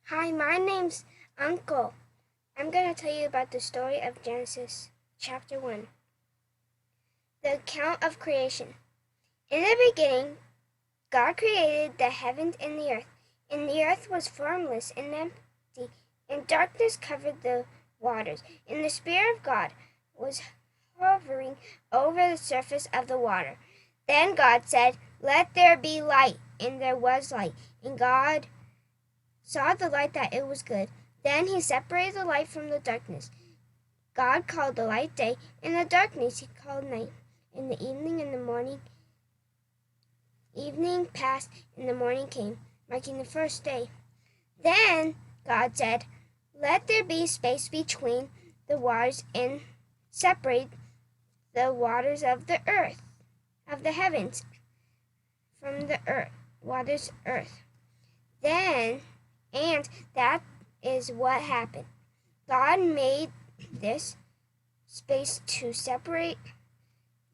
Hi, my name's Uncle. I'm going to tell you about the story of Genesis, chapter 1. The account of creation. In the beginning, God created the heavens and the earth, and the earth was formless and empty, and darkness covered the waters, and the Spirit of God was hovering over the surface of the water. Then God said, "Let there be light," and there was light, and God saw the light that it was good. Then he separated the light from the darkness. God called the light day, and the darkness he called night. In the evening and the morning, evening passed, and the morning came, marking the first day. Then God said, "Let there be space between the waters, and separate the waters of the earth, of the heavens, from the earth. And that is what happened. God made this space to separate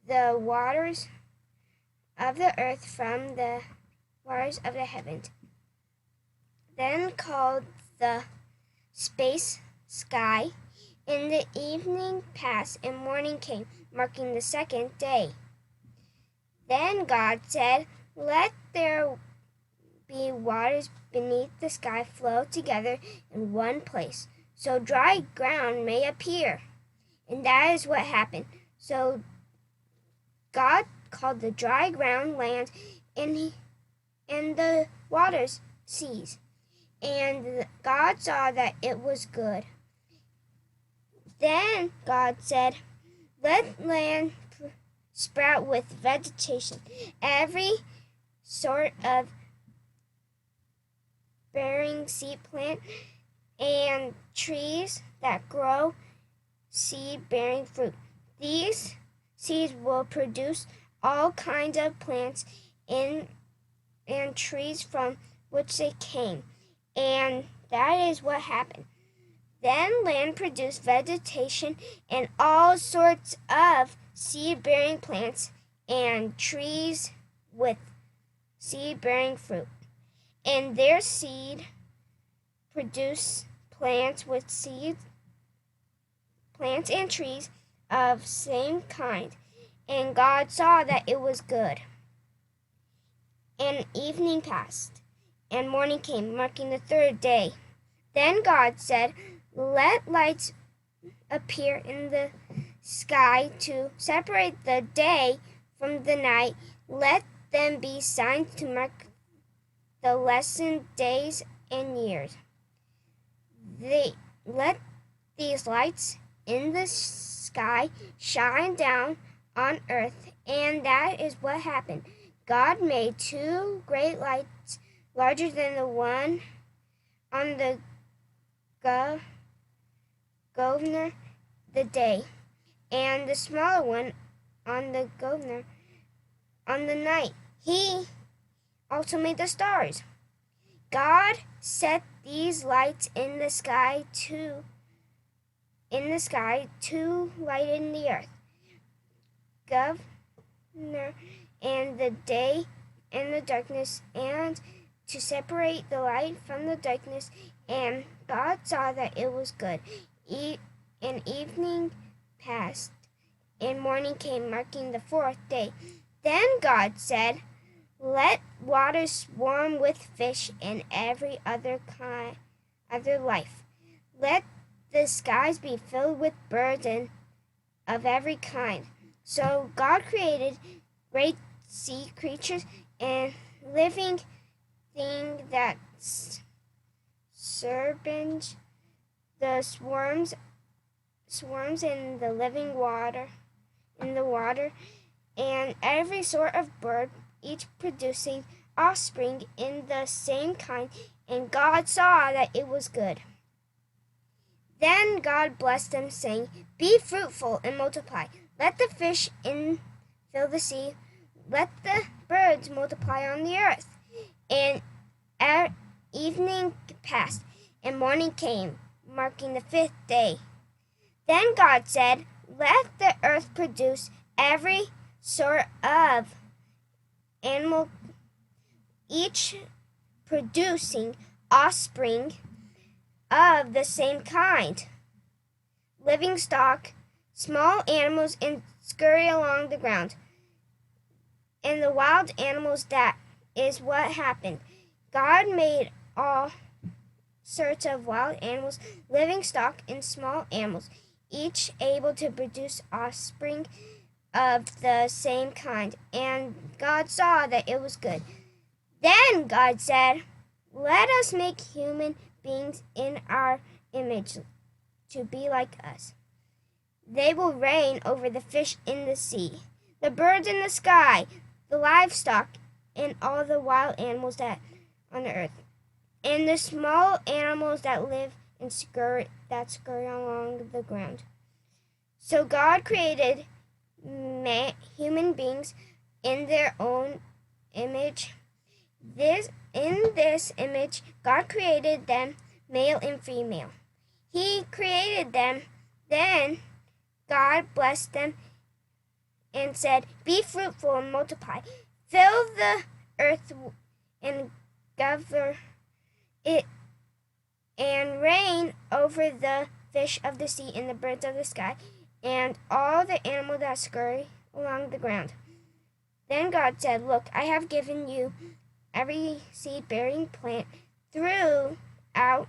the waters of the earth from the waters of the heavens. Then called the space sky. And the evening passed, and morning came, marking the second day. Then God said, "Let there be waters beneath the sky flow together in one place, so dry ground may appear." And that is what happened. So God called the dry ground land, and the waters seas. And God saw that it was good. Then God said, "Let land sprout with vegetation, every sort of bearing seed plant, and trees that grow seed-bearing fruit. These seeds will produce all kinds of plants and trees from which they came." And that is what happened. Then land produced vegetation and all sorts of seed-bearing plants and trees with seed-bearing fruit. And their seed produced plants with seeds, plants and trees of same kind. And God saw that it was good. And evening passed, and morning came, marking the third day. Then God said, "Let lights appear in the sky to separate the day from the night. Let them be signs to mark the lesson days and years. Let these lights in the sky shine down on earth." And that is what happened. God made two great lights, larger than the one on the governor the day, and the smaller one on the governor on the night. He also made the stars. God set these lights in the sky to lighten the earth, governor, and the day and the darkness, and to separate the light from the darkness. And God saw that it was good. And evening passed, and morning came, marking the fourth day. Then God said, "Let waters swarm with fish and every other life. Let the skies be filled with birds and of every kind." So God created great sea creatures and living thing that serpents, the swarms in the living water, and every sort of bird, each producing offspring in the same kind. And God saw that it was good. Then God blessed them, saying, "Be fruitful and multiply. Let the fish fill the sea. Let the birds multiply on the earth." And evening passed, and morning came, marking the fifth day. Then God said, "Let the earth produce every sort of animal, each producing offspring of the same kind. Living stock, small animals, and scurry along the ground. And the wild animals, that is what happened. God made all sorts of wild animals, living stock, and small animals, each able to produce offspring of the same kind. And God saw that it was good. Then God said, "Let us make human beings in our image, to be like us. They will reign over the fish in the sea, the birds in the sky, the livestock, and all the wild animals that on the earth, and the small animals that live and scurry along the ground." So God created human beings in their own image. In this image, God created them, male and female. He created them. Then God blessed them and said, "Be fruitful and multiply. Fill the earth and govern it, and reign over the fish of the sea and the birds of the sky, and all the animals that scurry along the ground." Then God said, "Look, I have given you every seed-bearing plant throughout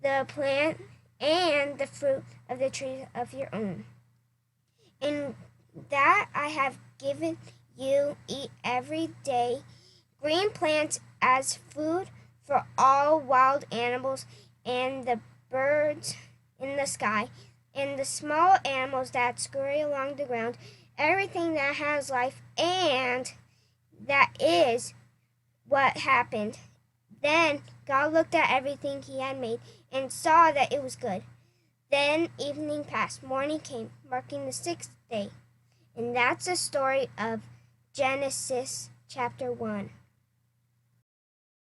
the plant and the fruit of the trees of your own, and that I have given you eat every day, green plants as food for all wild animals and the birds in the sky, and the small animals that scurry along the ground, everything that has life." And that is what happened. Then God looked at everything he had made and saw that it was good. Then evening passed, morning came, marking the 6th day. And that's the story of Genesis chapter 1.